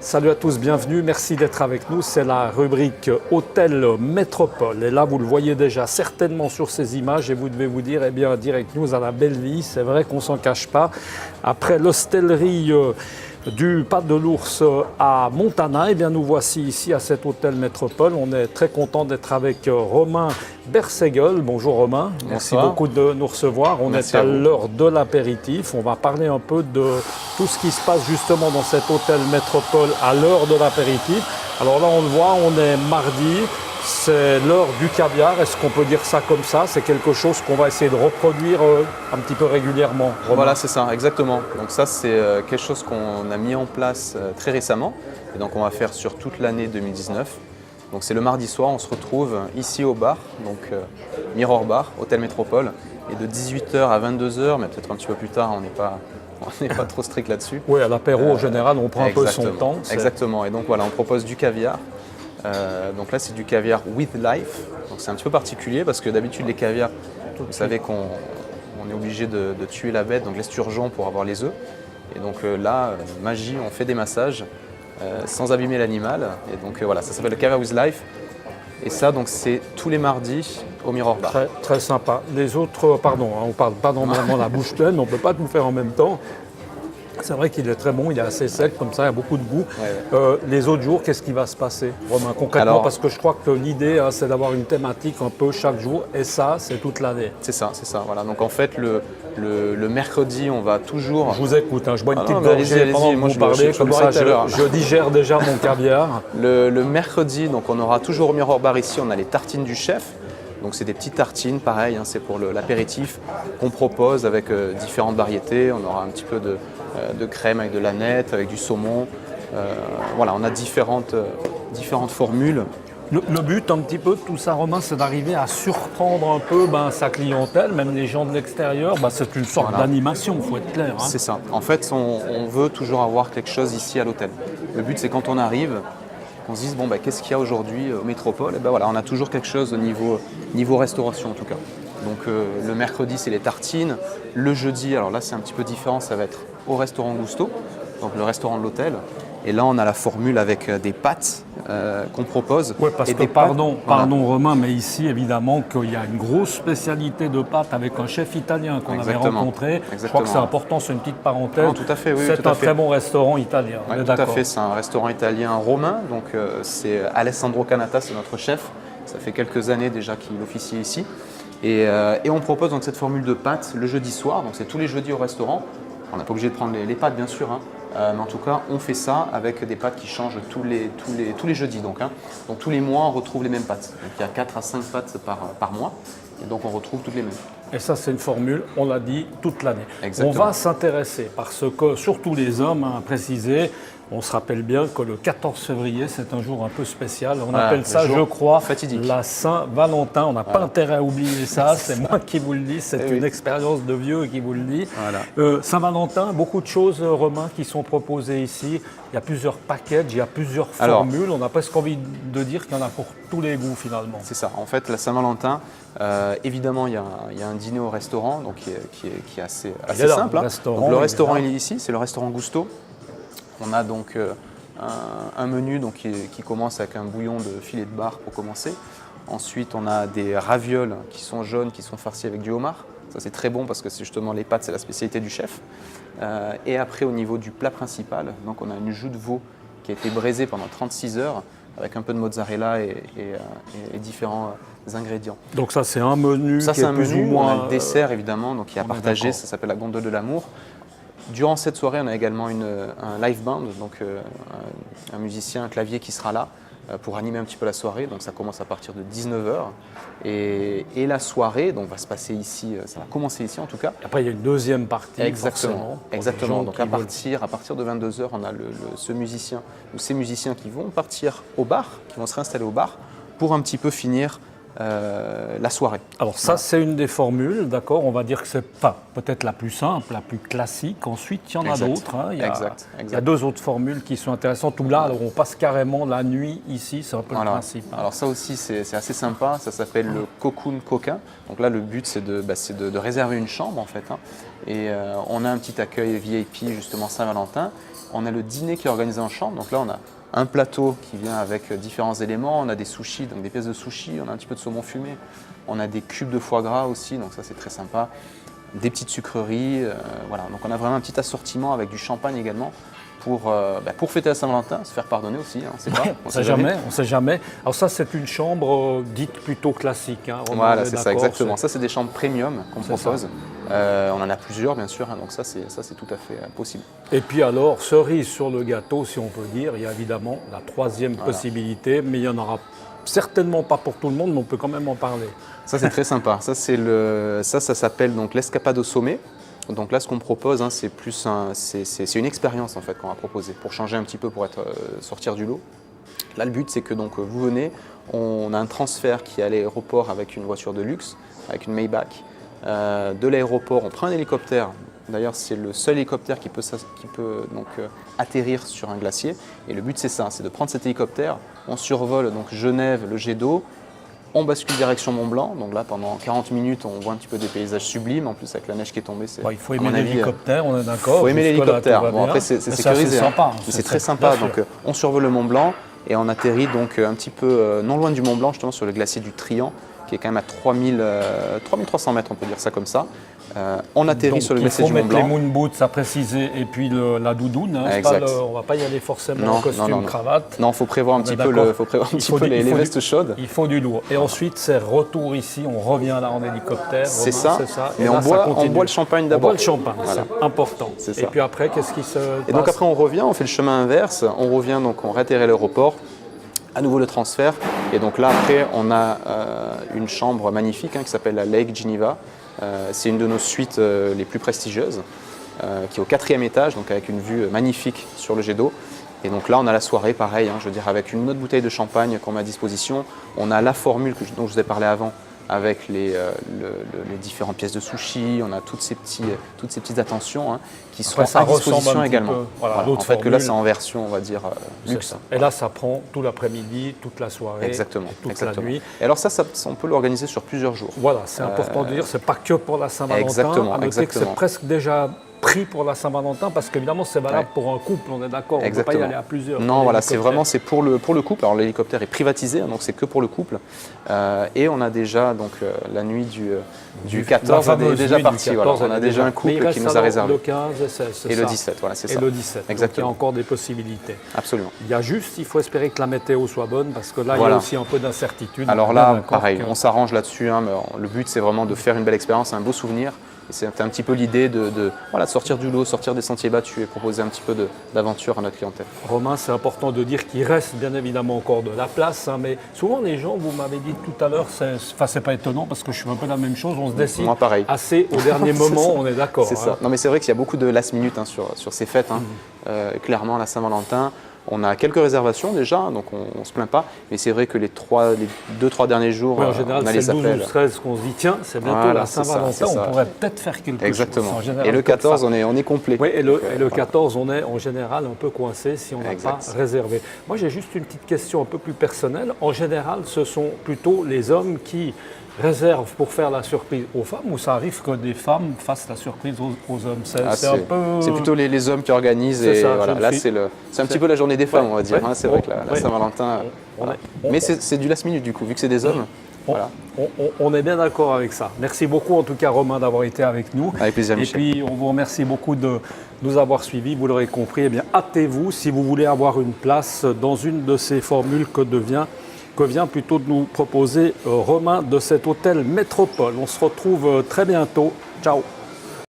Salut à tous, bienvenue, merci d'être avec nous. C'est la rubrique Hôtel Métropole. Et là, vous le voyez déjà certainement sur ces images et vous devez vous dire, eh bien, Direct News à la belle vie, c'est vrai qu'on ne s'en cache pas. Après l'hostellerie du Pas de l'Ours à Montana, eh bien, nous voici ici à cet Hôtel Métropole. On est très content d'être avec Romain Bersegel. Bonjour Romain, merci beaucoup de nous recevoir. On est à l'heure de l'apéritif. On va parler un peu de tout ce qui se passe justement dans cet Hôtel Métropole à l'heure de l'apéritif. Alors là, on le voit, on est mardi. C'est l'heure du caviar, est-ce qu'on peut dire ça comme ça? C'est quelque chose qu'on va essayer de reproduire un petit peu régulièrement. Romain. Voilà, c'est ça, exactement. Donc ça, c'est quelque chose qu'on a mis en place très récemment. Et donc on va faire sur toute l'année 2019. Donc c'est le mardi soir, on se retrouve ici au bar, donc Mirror Bar, Hôtel Métropole. Et de 18h à 22h, mais peut-être un petit peu plus tard, on n'est pas trop strict là-dessus. Oui, à l'apéro, en général, on prend un peu son temps. Exactement, et donc voilà, on propose du caviar. Donc là, c'est du caviar with life. Donc c'est un petit peu particulier parce que d'habitude, les caviars, vous savez qu'on est obligé de tuer la bête, donc l'esturgeon pour avoir les œufs. Et donc là, magie, on fait des massages sans abîmer l'animal. Et donc voilà, ça s'appelle le caviar with life. Et ça, donc c'est tous les mardis au Mirror Bar. Très, très sympa. Les autres, pardon, on ne parle pas dans la bouche pleine, on ne peut pas tout faire en même temps. C'est vrai qu'il est très bon, il est assez sec, comme ça, il y a beaucoup de goût. Ouais. Les autres jours, qu'est-ce qui va se passer, Romain, concrètement? Alors, parce que je crois que l'idée, c'est d'avoir une thématique un peu chaque jour, et ça, c'est toute l'année. C'est ça, voilà. Donc en fait, le mercredi, on va toujours… Je vous écoute, je bois une petite gorgée pendant que vous parlez, comme ça, je digère déjà mon caviar. Le mercredi, donc on aura toujours au Mirror Bar ici, on a les tartines du chef. Donc c'est des petites tartines, pareil, c'est pour l'apéritif qu'on propose avec différentes variétés. On aura un petit peu de crème avec de l'aneth, avec du saumon. Voilà, on a différentes formules. Le but un petit peu de tout ça, Romain, c'est d'arriver à surprendre un peu sa clientèle, même les gens de l'extérieur. C'est une sorte d'animation, il faut être clair. C'est ça. En fait, on veut toujours avoir quelque chose ici à l'hôtel. Le but, c'est quand on arrive, qu'on se dise, bon, qu'est-ce qu'il y a aujourd'hui au Métropole? Et voilà, on a toujours quelque chose au niveau restauration en tout cas. Donc le mercredi, c'est les tartines. Le jeudi, alors là, c'est un petit peu différent, ça va être au restaurant Gusto, donc le restaurant de l'hôtel. Et là, on a la formule avec des pâtes qu'on propose. Oui, parce que, pardon Romain, mais ici, évidemment, qu'il y a une grosse spécialité de pâtes avec un chef italien qu'on avait rencontré. Je crois que c'est important, c'est une petite parenthèse. Non, tout à fait, oui. C'est un très bon restaurant italien. Oui, tout à fait, c'est un restaurant italien romain. Donc, c'est Alessandro Canata, c'est notre chef. Ça fait quelques années déjà qu'il officie ici. Et on propose donc cette formule de pâtes le jeudi soir. Donc, c'est tous les jeudis au restaurant. On n'est pas obligé de prendre les pâtes, bien sûr. Mais en tout cas, on fait ça avec des pâtes qui changent tous les jeudis. Donc tous les mois, on retrouve les mêmes pâtes. Donc, il y a 4 à 5 pâtes par mois. Et donc, on retrouve toutes les mêmes. Et ça, c'est une formule, on l'a dit, toute l'année. On va s'intéresser, parce que, surtout les hommes, à préciser, on se rappelle bien que le 14 février, c'est un jour un peu spécial. On appelle ça, je crois, fatidique. La Saint-Valentin. On n'a pas intérêt à oublier ça. C'est moi qui vous le dis. C'est une expérience de vieux qui vous le dit. Voilà. Saint-Valentin, beaucoup de choses, Romain, qui sont proposées ici. Il y a plusieurs packages, il y a plusieurs formules. On a presque envie de dire qu'il y en a pour tous les goûts, finalement. C'est ça. En fait, la Saint-Valentin, évidemment, il y a un dîner au restaurant donc qui est assez simple. Donc, le restaurant, il est ici. C'est le restaurant Gusto. On a donc un menu donc, qui commence avec un bouillon de filet de bar pour commencer. Ensuite, on a des ravioles qui sont jaunes, qui sont farcis avec du homard. Ça, c'est très bon parce que c'est justement les pâtes, c'est la spécialité du chef. Et après, au niveau du plat principal, donc, on a une joue de veau qui a été braisée pendant 36 heures avec un peu de mozzarella et différents ingrédients. Donc ça, c'est un menu ça, qui est plus ou moins… On a le dessert, évidemment, donc, qui est à partager. Ça s'appelle la gondole de l'amour. Durant cette soirée, on a également un live band, donc un musicien, un clavier qui sera là pour animer un petit peu la soirée. Donc ça commence à partir de 19h. Et la soirée donc, va se passer ici, ça va commencer ici en tout cas. Après, il y a une deuxième partie. Exactement. Donc à partir de 22h, on a ce musicien ou ces musiciens qui vont partir au bar, qui vont se réinstaller au bar pour un petit peu finir la soirée. Alors ça, c'est une des formules, d'accord. On va dire que c'est peut-être la plus simple, la plus classique. Ensuite, il y en a d'autres. Il y a deux autres formules qui sont intéressantes. Tout là, alors on passe carrément la nuit ici, c'est un peu le principe. Alors ça aussi, c'est assez sympa. Ça s'appelle le cocoon coquin. Donc là, le but, c'est de réserver une chambre en fait. Et on a un petit accueil VIP justement Saint-Valentin. on a le dîner qui est organisé en chambre. Donc là, on a un plateau qui vient avec différents éléments. On a des sushis, donc des pièces de sushi. On a un petit peu de saumon fumé. On a des cubes de foie gras aussi, donc ça c'est très sympa. Des petites sucreries, voilà. Donc on a vraiment un petit assortiment avec du champagne également pour fêter la Saint-Valentin, se faire pardonner aussi, hein, on ne sait jamais. Alors ça c'est une chambre dite plutôt classique. Hein, voilà, c'est ça exactement. Ça c'est des chambres premium qu'on propose. On en a plusieurs bien sûr, hein, donc ça c'est tout à fait possible. Et puis alors, cerise sur le gâteau si on peut dire, il y a évidemment la troisième possibilité, mais il y en aura certainement pas pour tout le monde, mais on peut quand même en parler. Ça c'est très sympa. Ça s'appelle donc l'escapade au sommet. Donc là, ce qu'on propose, hein, c'est une expérience en fait qu'on va proposer pour changer un petit peu, pour sortir du lot. Là, le but, c'est que donc vous venez, on a un transfert qui est à l'aéroport avec une voiture de luxe, avec une Maybach. De l'aéroport, on prend un hélicoptère. D'ailleurs, c'est le seul hélicoptère qui peut donc atterrir sur un glacier. Et le but, c'est ça, c'est de prendre cet hélicoptère. On survole donc Genève, le jet d'eau. On bascule direction Mont-Blanc, donc là pendant 40 minutes on voit un petit peu des paysages sublimes, en plus avec la neige qui est tombée. Il faut aimer l'hélicoptère, on est d'accord. Il faut aimer l'hélicoptère, bon après c'est sécurisé, sympa, hein. C'est très sympa, donc on survole le Mont-Blanc et on atterrit donc un petit peu non loin du Mont-Blanc, justement sur le glacier du Trian, qui est quand même à 3300 mètres, on peut dire ça comme ça. On atterrit donc, sur le glacier du Mont-Blanc. Il faut mettre les moon boots à préciser et puis la doudoune. Hein, on ne va pas y aller forcément en costume, cravate. Non, il faut prévoir un petit peu les vestes chaudes. Il faut du lourd. Et ensuite, c'est retour ici, on revient là en hélicoptère. C'est ça. Mais on boit le champagne d'abord. On boit le champagne, voilà. C'est important. Et puis après, qu'est-ce qui se passe ? Et donc après, on revient, on fait le chemin inverse. On revient, donc on réatterrit à l'aéroport. À nouveau le transfert. Et donc là, après, on a une chambre magnifique qui s'appelle la Lake Geneva. C'est une de nos suites les plus prestigieuses, qui est au 4e étage, donc avec une vue magnifique sur le jet d'eau. Et donc là, on a la soirée, pareil, je veux dire, avec une autre bouteille de champagne qu'on met à disposition. On a la formule dont je vous ai parlé avant, avec les différentes pièces de sushi. On a toutes ces petites attentions qui seront à disposition également. Voilà, en fait, que là, c'est en version, on va dire, luxe. Et là, ça prend tout l'après-midi, toute la soirée, exactement, la nuit. Et alors ça, on peut l'organiser sur plusieurs jours. Voilà, c'est important de dire, c'est pas que pour la Saint-Valentin. Exactement, c'est presque déjà pris pour la Saint-Valentin, parce qu'évidemment c'est valable pour un couple, on est d'accord, on ne peut pas y aller à plusieurs. Non, voilà, c'est pour le couple. Alors l'hélicoptère est privatisé, donc c'est que pour le couple. Et on a déjà donc la nuit du 14, on est déjà parti. On a déjà un couple qui nous a réservé. Le 15 et 16, et le 17, voilà, c'est ça. Et le 17, exactement. Donc il y a encore des possibilités. Absolument. Il faut espérer que la météo soit bonne, parce que là il y a aussi un peu d'incertitude. Alors là, pareil, on s'arrange là-dessus. Mais le but c'est vraiment de faire une belle expérience, un beau souvenir. C'est un petit peu l'idée de sortir du lot, sortir des sentiers battus et proposer un petit peu d'aventure à notre clientèle. Romain, c'est important de dire qu'il reste bien évidemment encore de la place, mais souvent les gens, vous m'avez dit tout à l'heure, c'est pas étonnant parce que je suis un peu la même chose, on se décide assez au dernier moment, on est d'accord. C'est ça. Non mais c'est vrai qu'il y a beaucoup de last minute sur ces fêtes, clairement la Saint-Valentin. On a quelques réservations déjà, donc on ne se plaint pas. Mais c'est vrai que les 2-3 derniers jours, en général, on a les appels. C'est le 12 ou 13 qu'on se dit, tiens, c'est bientôt la Saint-Valentin, on pourrait peut-être faire quelque Exactement. chose. Et le 14, on est complet. Oui, et le 14, on est en général un peu coincé si on n'a pas réservé. Moi, j'ai juste une petite question un peu plus personnelle. En général, ce sont plutôt les hommes qui réservent pour faire la surprise aux femmes, ou ça arrive que des femmes fassent la surprise aux hommes? C'est plutôt les hommes qui organisent. Et voilà, là, c'est un petit peu la journée des femmes, on va dire. C'est vrai que la Saint-Valentin. Mais c'est du last minute, du coup, vu que c'est des hommes. Voilà. On est bien d'accord avec ça. Merci beaucoup, en tout cas, Romain, d'avoir été avec nous. Avec plaisir, Michel. Et puis, on vous remercie beaucoup de nous avoir suivis. Vous l'aurez compris, eh bien, hâtez-vous si vous voulez avoir une place dans une de ces formules que vient plutôt de nous proposer Romain de cet hôtel Métropole. On se retrouve très bientôt. Ciao.